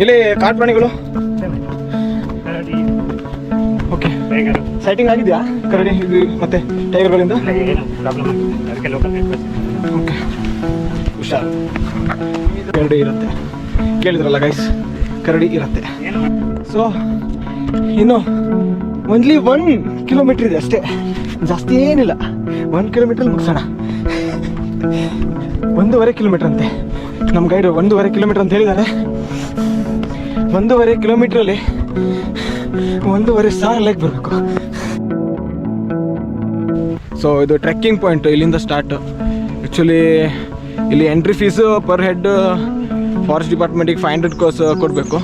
ಇಲ್ಲಿ ಕಾಡು ಪ್ರಾಣಿಗಳು ಓಕೆ ಸೈಟಿಂಗ್ ಆಗಿದೆಯಾ ಕರಡಿ ಇದು ಮತ್ತೆ ಟೈಗರ್ಗಳಿಂದ? ಓಕೆ ಹುಷಾರು. ಕರಡಿ ಇರುತ್ತೆ, ಕೇಳಿದ್ರಲ್ಲ ಗೈಸ್, ಕರಡಿ ಇರುತ್ತೆ. ಸೊ ಇನ್ನು ಓನ್ಲಿ 1 ಕಿಲೋಮೀಟ್ರ್ ಇದೆ ಅಷ್ಟೇ, ಜಾಸ್ತಿ ಏನಿಲ್ಲ. 1 ಕಿಲೋಮೀಟ್ರಲ್ಲಿ ಮುಗಿಸೋಣ. 1.5 ಕಿಲೋಮೀಟ್ರ್ ಅಂತೆ ನಮ್ಮ ಗೈಡು. 1.5 ಕಿಲೋಮೀಟ್ರ್ ಅಂತ ಹೇಳಿದ್ದಾರೆ. 1.5 ಕಿಲೋಮೀಟ್ರಲ್ಲಿ 1,500 ಲೈಕ್ ಬರಬೇಕು. ಸೊ ಇದು ಟ್ರೆಕ್ಕಿಂಗ್ ಪಾಯಿಂಟ್, ಇಲ್ಲಿಂದ ಸ್ಟಾರ್ಟ್. ಆ್ಯಕ್ಚುಲಿ ಇಲ್ಲಿ entry fees per head forest ಡಿಪಾರ್ಟ್ಮೆಂಟಿಗೆ 500 ಕೊಡಬೇಕು.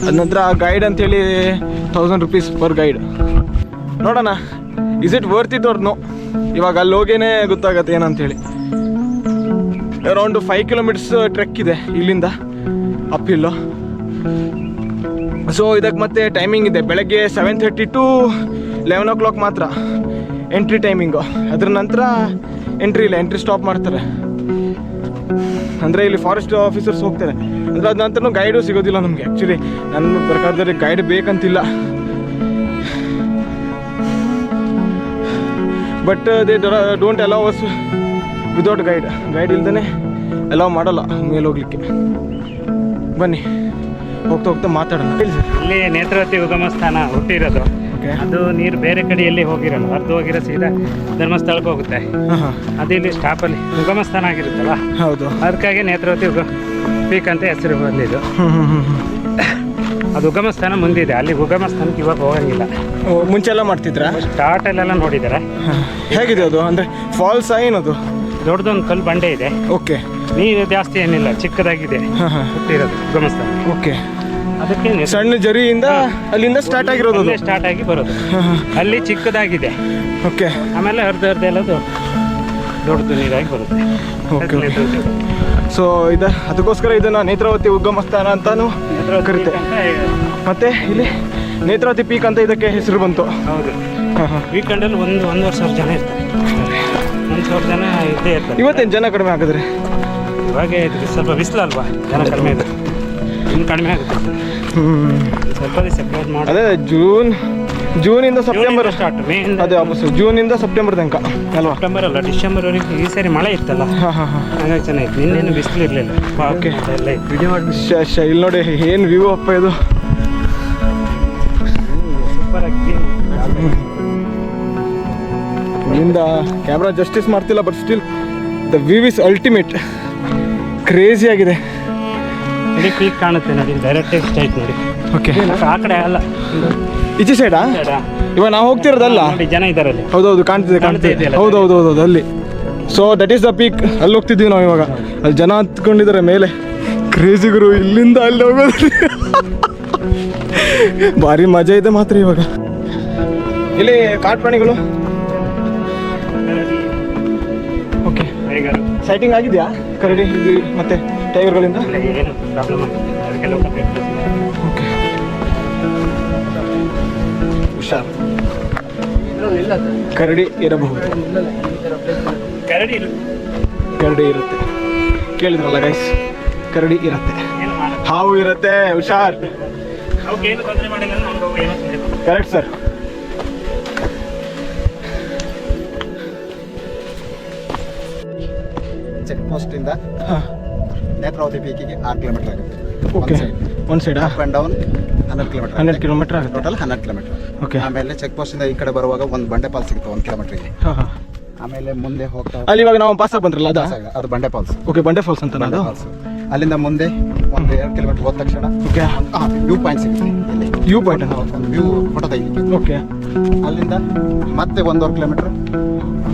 ಅದ ನಂತರ ಗೈಡ್ ಅಂಥೇಳಿ 1000 ರೂಪೀಸ್ ಪರ್ ಗೈಡ್. ನೋಡೋಣ is it worth it or no. ಇವಾಗ ಅಲ್ಲಿ ಹೋಗೇನೆ ಗೊತ್ತಾಗತ್ತೆ ಏನಂತೇಳಿ. ಅರೌಂಡ್ 5 ಕಿಲೋಮೀಟರ್ಸ್ ಟ್ರೆಕ್ ಇದೆ ಇಲ್ಲಿಂದ ಅಪ್ ಹಿಲ್ಲು. ಸೊ ಇದಕ್ಕೆ ಮತ್ತೆ ಟೈಮಿಂಗ್ ಇದೆ, ಬೆಳಗ್ಗೆ 7:30 to 11 o'clock ಮಾತ್ರ ಎಂಟ್ರಿ ಟೈಮಿಂಗು. ಅದ್ರ ನಂತರ ಎಂಟ್ರಿ ಇಲ್ಲ, ಎಂಟ್ರಿ ಸ್ಟಾಪ್ ಮಾಡ್ತಾರೆ. ಅಂದರೆ ಇಲ್ಲಿ ಫಾರೆಸ್ಟ್ ಆಫೀಸರ್ಸ್ ಹೋಗ್ತಾರೆ. ಅಂದರೆ ಅದ ನಂತರ ಗೈಡು ಸಿಗೋದಿಲ್ಲ ನಮಗೆ. ಆ್ಯಕ್ಚುಲಿ ನನ್ನ ಪ್ರಕಾರದಲ್ಲಿ ಗೈಡ್ ಬೇಕಂತಿಲ್ಲ, but they don't allow us without guide. Guide ಇಲ್ದೇ ಅಲೌ ಮಾಡಲ್ಲ ಮೇಲೆ ಹೋಗ್ಲಿಕ್ಕೆ. ಬನ್ನಿ ಹೋಗ್ತಾ ಹೋಗ್ತಾ ಮಾತಾಡೋಣ. ಇಲ್ಲಿ ನೇತ್ರಾವತಿ ಉಗಮ ಸ್ಥಾನ ಹುಟ್ಟಿರೋದು. ಅದು ನೀರು ಬೇರೆ ಕಡೆ ಎಲ್ಲಿ ಹೋಗಿರಲ್ಲ, ಅದು ಹೋಗಿರೋ ಸೀದಾ ಧರ್ಮಸ್ಥಳಕ್ಕೆ ಹೋಗುತ್ತೆ. ಅದು ಇಲ್ಲಿ ಸ್ಟಾಪಲ್ಲಿ ಉಗಮ ಸ್ಥಾನ ಆಗಿರುತ್ತಲ್ಲ, ಹೌದು. ಅದಕ್ಕಾಗಿ ನೇತ್ರಾವತಿ ಪೀಕ್ ಅಂತ ಹೆಸರು ಬಂದಿದ್ದು. ಅದು ಉಗಮ ಸ್ಥಾನ ಮುಂದಿದೆ, ಅಲ್ಲಿ ಉಗಮ ಸ್ಥಾನಕ್ಕೆ ಇವಾಗ ಹೋಗಂಗಿಲ್ಲ. ಮುಂಚೆಲ್ಲ ಮಾಡ್ತಿದ್ರಾ? ಸ್ಟಾರ್ಟಲ್ಲೆಲ್ಲ ನೋಡಿದ್ದಾರೆ. ಹೇಗಿದೆ ಅದು? ಅಂದರೆ ಫಾಲ್ಸ್ ಏನದು? ದೊಡ್ಡದೊಂದು ಕಲ್ಲು ಬಂಡೆ ಇದೆ. ಓಕೆ. ನೀರು ಜಾಸ್ತಿ ಏನಿಲ್ಲ, ಚಿಕ್ಕದಾಗಿದೆ ಹುಟ್ಟಿರೋದು ಉಗಮ ಸ್ಥಾನ. ಓಕೆ. ಅದಕ್ಕೆ ಸಣ್ಣ ಜರಿಯಿಂದ ಅಲ್ಲಿಂದ ಸ್ಟಾರ್ಟ್ ಆಗಿರೋದು, ಸ್ಟಾರ್ಟ್ ಆಗಿ ಬರೋದು. ಅಲ್ಲಿ ಚಿಕ್ಕದಾಗಿದೆ. ಓಕೆ. ಆಮೇಲೆ ಅರ್ಧ ಎಲ್ಲ ದೊಡ್ಡದು ನೀರಾಗಿ ಬರುತ್ತೆ. ಓಕೆ. ಸೊ ಅದಕ್ಕೋಸ್ಕರ ಇದನ್ನ ನೇತ್ರಾವತಿ ಉಗಮ ಸ್ಥಾನ ಅಂತಾನು ಕರೀತೆ. ಮತ್ತೆ ಇಲ್ಲಿ ನೇತ್ರಾವತಿ ಪೀಕ್ ಅಂತ ಇದಕ್ಕೆ ಹೆಸರು ಬಂತು. ಹೌದು. ವೀಕೆಂಡಲ್ಲಿ 1,000 ಜನ ಇರ್ತಾರೆ. 1,000 ಜನ ಇದ್ದೇ ಇರ್ತಾರೆ. ಇವತ್ತೇನು ಜನ ಕಡಿಮೆ ಆಗಿದ್ರೆ? ಇವಾಗ ಸ್ವಲ್ಪ ಬಿಸಿಲಲ್ವಾ, ಜನ ಕಡಿಮೆ ಇದೆ. ಇನ್ನು ಕಡಿಮೆ ಆಗುತ್ತೆ. ಸ್ವಲ್ಪ ಸೆಪ್ರೇಟ್ ಮಾಡಿ. ಅದೇ ಜೂನಿಂದ ಸೆಪ್ಟೆಂಬರ್ ಸ್ಟಾರ್ಟ್. ಮೇಯಿಂದ ಅದೇ ವಾಪಸ್ ಜೂನಿಂದ ಸೆಪ್ಟೆಂಬರ್ ತನಕ ಅಲ್ವಾ? ಸೆಪ್ಟೆಂಬರ್ ಅಲ್ಲ, ಡಿಸೆಂಬರ್ವರೆಗೆ. ಈ ಸಾರಿ ಮಳೆ ಇತ್ತಲ್ಲ, ಹಾಗಾಗಿ ಚೆನ್ನಾಗಿತ್ತು. ನಿನ್ನೇನು ಬಿಸಿಲು ಇರಲಿಲ್ಲ. ಓಕೆ. ಎಲ್ಲ ವಿಡಿಯೋ ಮಾಡಿ. ಇಲ್ಲಿ ನೋಡಿ ಏನು ವ್ಯೂ ಅಪ್ಪ ಇದು. ಸೂಪರ್ ಆಗಿ ಇಲ್ಲಿಂದ ಕ್ಯಾಮ್ರಾ ಜಸ್ಟಿಸ್ ಮಾಡ್ತಿಲ್ಲ, but still the view is ultimate. Crazy ಆಗಿದೆ. ಇಡೀ ಪೀಕ್ ಕಾಣುತ್ತೆ ನೋಡಿ, ಡೈರೆಕ್ಟ್ ಸ್ಟ್ರೈಟ್ ನೋಡಿ. ಓಕೆ. ಆ ಕಡೆ ಅಲ್ಲ, ಈಚೆ ಸೈಡಾ? ಇವಾಗ ನಾವು ಹೋಗ್ತಿರೋದಲ್ಲ, ಜನ ಇದ್ದಾರೆ. ಹೌದೌದು, ಕಾಣ್ತಿದೆ. ಹೌದೌದು ಅಲ್ಲಿ. So that is the peak. ಅಲ್ಲಿ ಹೋಗ್ತಿದ್ದೀವಿ ನಾವು ಇವಾಗ. ಅಲ್ಲಿ ಜನ ಹತ್ಕೊಂಡಿದ್ದಾರೆ ಮೇಲೆ. ಕ್ರೇಜಿಗರು ಇಲ್ಲಿಂದ ಅಲ್ಲಿ ಹೋಗೋದು ಭಾರಿ ಮಜಾ ಇದೆ ಮಾತ್ರ ಇವಾಗ. ಇಲ್ಲಿ ಕಾಡು ಪ್ರಾಣಿಗಳು. ಓಕೆ. ಸೈಟಿಂಗ್ ಆಗಿದೆಯಾ ಕರಡಿ ಮತ್ತೆ ಟೈಗರ್ಗಳಿಂದ? ಓಕೆ. ಹುಷಾರ್. ಕರಡಿ ಇರಬಹುದು. ಕರಡಿ ಇರುತ್ತೆ, ಕೇಳಿದ್ರಲ್ಲ ಗೈಸ್, ಕರಡಿ ಇರುತ್ತೆ, ಹಾವು ಇರುತ್ತೆ. ಹುಷಾರ್. Correct sir. ಚೆಕ್ ಪೋಸ್ಟ್ ಇಂದ ನೇತ್ರಾವತಿ ಪೀಕಿಗೆ 6 ಕಿಲೋಮೀಟರ್ ಆಗುತ್ತೆ. ಓಕೆ. ಒಂದು side up and down 12 kilometre ಆಗುತ್ತೆ. Total 12 kilometre. ಓಕೆ. ಆಮೇಲೆ ಚೆಕ್ ಪೋಸ್ಟ್ ಇಂದ ಈ ಕಡೆ ಬರುವಾಗ ಒಂದು ಬಂಡೆ ಫಾಲ್ಸ್ ಸಿಗುತ್ತೆ 1 ಕಿಲೋಮೀಟರ್ಗೆ. ಆಮೇಲೆ ಮುಂದೆ ಹೋಗ್ತಾ ಅಲ್ಲಿ ಇವಾಗ ನಾವು ಪಾಸ್ ಬಂದ್ರಲ್ಲ ಅದು ಬಂಡೆ ಫಾಲ್ಸ್. ಓಕೆ, ಬಂಡೆ ಫಾಲ್ಸ್ ಅಂತ ಅದು. ಅಲ್ಲಿಂದ ಮುಂದೆ 1-2 ಕಿಲೋಮೀಟರ್ ಹೋದ ತಕ್ಷಣ ಓಕೆ ವ್ಯೂ ಪಾಯಿಂಟ್ ಸಿಗುತ್ತೆ. ಇಲ್ಲಿ ವ್ಯೂ ಪಾಯಿಂಟ್ ಒಂದು ವ್ಯೂ ಫೋಟೋ ತೆಗಿಲಿಕ್ಕೆ. ಓಕೆ. ಅಲ್ಲಿಂದ ಮತ್ತೆ 1.5 ಕಿಲೋಮೀಟರ್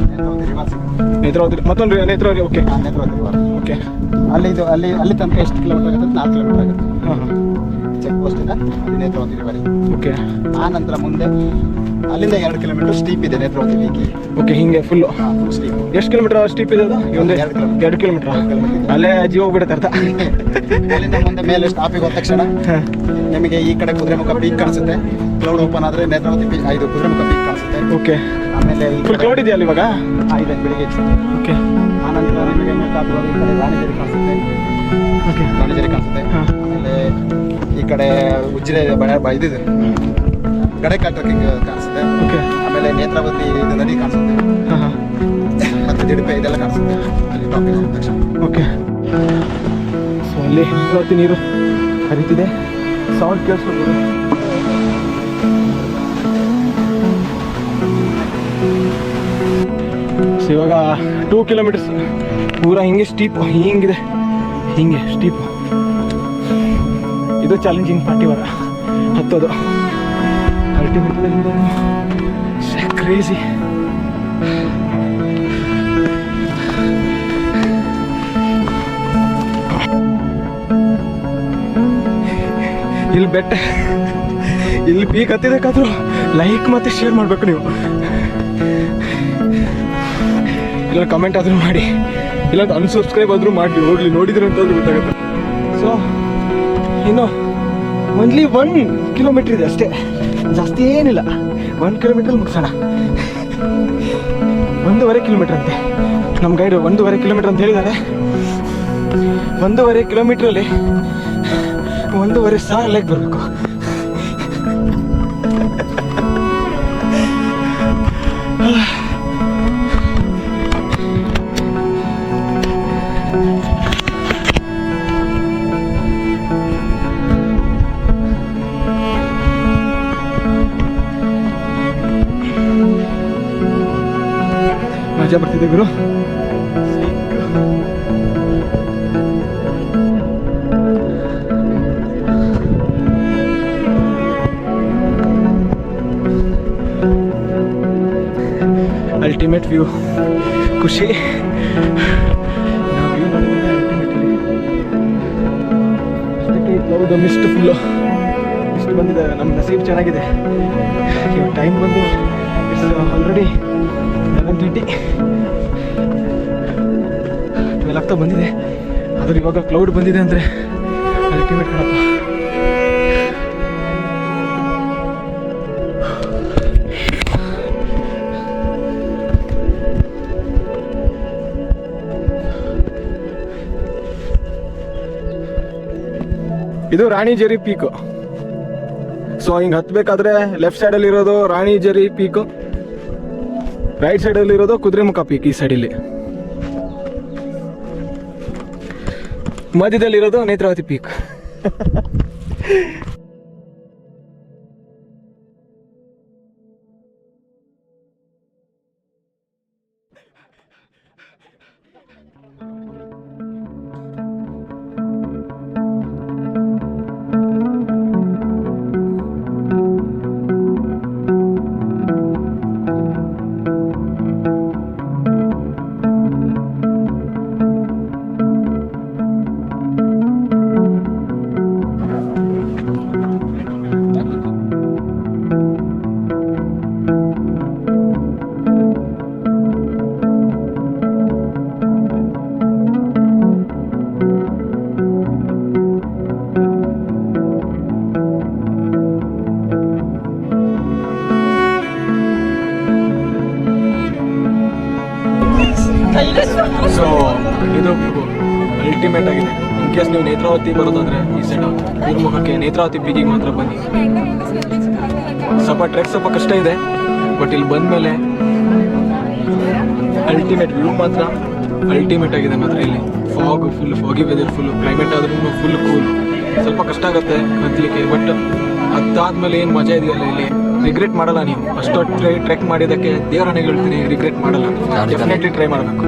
ನೇತ್ರಾವತಿ ರಿವರ್ ಸಿಗುತ್ತೆ. ನೇತ್ರಾವತಿ ಮತ್ತೊಂದು Netravati. Okay. Netravati river. Okay. ಅಲ್ಲಿ ತನಕ ಎಷ್ಟು ಕಿಲೋಮೀಟರ್ ಆಗುತ್ತೆ? 4 ಕಿಲೋಮೀಟರ್ ಆಗುತ್ತೆ. ಚೆಕ್ ಪೋಸ್ಟ್ ಇಂದ ಅಲ್ಲಿ ನೇತ್ರಾವತಿ ರಿವರ್. ಓಕೆ. ಆ ನಂತರ ಮುಂದೆ ಅಲ್ಲಿಂದ 2 ಕಿಲೋಮೀಟರ್ ಸ್ಟೀಪ್ ಇದೆ ನೇತ್ರಾವತಿ ಪೀಕ್. ಓಕೆ, ಹಿಂಗೆ ಫುಲ್ಲು ಸ್ಟೀಪ್. ಎಷ್ಟು ಕಿಲೋಮೀಟರ್ ಸ್ಟೀಪ್ ಇದೆ ಅದು? 2 ಕಿಲೋಮೀಟರ್. ಅಲ್ಲೇ ಜೀವ ಹೋಗ್ಬಿಡುತ್ತೆ ಅರ್ಥ. ಅಲ್ಲಿಂದ ಮುಂದೆ ಮೇಲೆ ಸ್ಟಾಪಿಗೆ ಹೋದ ತಕ್ಷಣ ನಿಮಗೆ ಈ ಕಡೆ ಕುದುರೆಮುಖ ಪೀಕ್ ಕಾಣಿಸುತ್ತೆ. ಕ್ಲೌಡ್ ಓಪನ್ ಆದರೆ ನೇತ್ರಾವತಿ ಪೀಕ್, ಇದು ಕುದುರೆಮುಖ ಪೀಕ್ ಕಾಣಿಸುತ್ತೆ. ಓಕೆ. ಆಮೇಲೆ ಫುಲ್ ಕ್ಲೌಡ್ ಇದೆಯಲ್ಲ ಇವಾಗ? ಇದೆ ಬೆಳಿಗ್ಗೆ. ಓಕೆ. ಆನಂತರ ನಿಮಗೆ ಈ ಕಡೆ ರಾಣಿಜೇರಿ ಕಾಣಿಸುತ್ತೆ. ಓಕೆ. ರಾಣಿಜೇರಿ ಕಾಣಿಸುತ್ತೆ. ಆಮೇಲೆ ಕಡೆ ಉಜ್ರೆ ಇದಿದೆ ಗಡಕ ಟ್ರೆಕ್ಕಿಂಗ್ ಕಾಣಿಸುತ್ತೆ. ಓಕೆ. ಆಮೇಲೆ ನೇತ್ರಾವತಿ ಇದು ನದಿ ಕಾಣಿಸುತ್ತೆ. ಹಾಂ ಹಾಂ. ಮತ್ತೆ ದಿಡಪೆ ಇದೆಲ್ಲ ಕಾಣಿಸುತ್ತೆ ಅಲ್ಲಿ ಟಾಪಿಂಗ್ ಹೋದ ತಕ್ಷಣ. ಓಕೆ. ಸೊ ಅಲ್ಲಿ ನೇತ್ರಾವತಿ ನೀರು ಹರಿತಿದೆ. ಸೌಂಡ್ ಕೇಳಿಸ್ಬೋದು. ಸೊ ಇವಾಗ 2 ಕಿಲೋಮೀಟರ್ಸ್ ಪೂರ ಹಿಂಗೆ ಸ್ಟೀಪ್ ಹಿಂಗಿದೆ, ಹಿಂಗೆ ಸ್ಟೀಪ್. ಇದು ಚಾಲೆಂಜಿಂಗ್ ಪಾರ್ಟಿವಾರ ಹತ್ತೋದು. Ultimate crazy. ಇಲ್ಲಿ ಬೆಟ್ಟ, ಇಲ್ಲಿ ಪೀಕ್ ಹತ್ತಿದಕ್ಕಾದ್ರೂ ಲೈಕ್ ಮತ್ತೆ ಶೇರ್ ಮಾಡಬೇಕು ನೀವು. ಇಲ್ಲ ಕಮೆಂಟ್ ಆದರೂ ಮಾಡಿ, ಇಲ್ಲ ಅನ್ಸಬ್ಸ್ಕ್ರೈಬ್ ಆದರೂ ಮಾಡಿ ಹೋಗ್ಲಿ, ನೋಡಿದ್ರೆ ಅಂತಾದ್ರೂ ಗೊತ್ತಾಗುತ್ತೆ. ಸೊ ಇನ್ನು ಓನ್ಲಿ 1 ಕಿಲೋಮೀಟ್ರ್ ಇದೆ ಅಷ್ಟೇ, ಜಾಸ್ತಿ ಏನಿಲ್ಲ. 1 ಕಿಲೋಮೀಟ್ರಲ್ಲಿ ಮುಗಿಸೋಣ. 1.5 ಕಿಲೋಮೀಟ್ರ್ ಅಂತೆ ನಮ್ಮ ಗೈಡು. 1.5 ಕಿಲೋಮೀಟ್ರ್ ಅಂತ ಹೇಳಿದ್ದಾರೆ. 1.5 ಕಿಲೋಮೀಟ್ರಲ್ಲಿ 1,500 ಲೈಕ್ ಬರಬೇಕು. ಮಜಾ ಬರ್ತಿದೆ ಗುರು. ಅಲ್ಟಿಮೇಟ್ ವ್ಯೂ, ಖುಷಿ. ವ್ಯೂ ನೋಡಿದ್ರೆ ಅಲ್ಟಿಮೇಟ್ ಮಿಸ್ಟ್ ಫುಲ್ಲು ಮಿಸ್ಟ್ ಬಂದಿದೆ. ನಮ್ಮ ನಸೀಬ್ ಚೆನ್ನಾಗಿದೆ. ಇವಾಗ ಟೈಮ್ ಬಂದು ಇಟ್ಸ್ ಆಲ್ರೆಡಿ 11:30. 12 ಆಗ್ತಾ ಬಂದಿದೆ. ಆದ್ರೆ ಇವಾಗ ಕ್ಲೌಡ್ ಬಂದಿದೆ ಅಂದರೆ ಅಲ್ಟಿಮೇಟ್ ಕಣಪ್ಪ. ಇದು ರಾಣಿಜೆರಿ ಪೀಕು. ಸೊ ಹಿಂಗೆ ಹತ್ಬೇಕಾದ್ರೆ ಲೆಫ್ಟ್ ಸೈಡಲ್ಲಿ ಇರೋದು ರಾಣಿಜೆರಿ ಪೀಕು, ರೈಟ್ ಸೈಡಲ್ಲಿ ಇರೋದು ಕುದುರೆಮುಖ ಪೀಕ್. ಈ ಸೈಡಲ್ಲಿ ಮಧ್ಯದಲ್ಲಿರೋದು ನೇತ್ರಾವತಿ ಪೀಕ್. ಸೊ ಇದು ಅಲ್ಟಿಮೇಟ್ ಆಗಿದೆ. ಇನ್ ಕೇಸ್ ನೀವು ನೇತ್ರಾವತಿ ಬರೋದಾದ್ರೆ ಈ ಸೈಡ್ ಗುರುಮುಖಕ್ಕೆ ನೇತ್ರಾವತಿ ಪೀಕಿಗೆ ಮಾತ್ರ ಬನ್ನಿ. ಸ್ವಲ್ಪ ಟ್ರೆಕ್ ಸ್ವಲ್ಪ ಕಷ್ಟ ಇದೆ, ಬಟ್ ಇಲ್ಲಿ ಬಂದಮೇಲೆ ಅಲ್ಟಿಮೇಟ್ ವ್ಯೂ ಮಾತ್ರ ಅಲ್ಟಿಮೇಟ್ ಆಗಿದೆ. ಮಾತ್ರ ಇಲ್ಲಿ full foggy weather, full climate ಆದ್ರೂ ಫುಲ್ ಕೂಲ್. ಸ್ವಲ್ಪ ಕಷ್ಟ ಆಗುತ್ತೆ ಹತ್ತಲಿಕ್ಕೆ, ಬಟ್ ಅದಾದ್ಮೇಲೆ ಏನು ಮಜಾ ಇದೆಯಲ್ಲ ಇಲ್ಲಿ ರಿಗ್ರೆಟ್ ಮಾಡಲ್ಲ ನೀವು. ಅಷ್ಟೊತ್ತು ಟ್ರೆಕ್ ಮಾಡಿದ್ದಕ್ಕೆ ದೇವರನ್ನೇ ಹೇಳ್ತೀನಿ, ರಿಗ್ರೆಟ್ ಮಾಡಲ್ಲ. ಡೆಫಿನೆಟ್ಲಿ ಟ್ರೈ ಮಾಡಬೇಕು.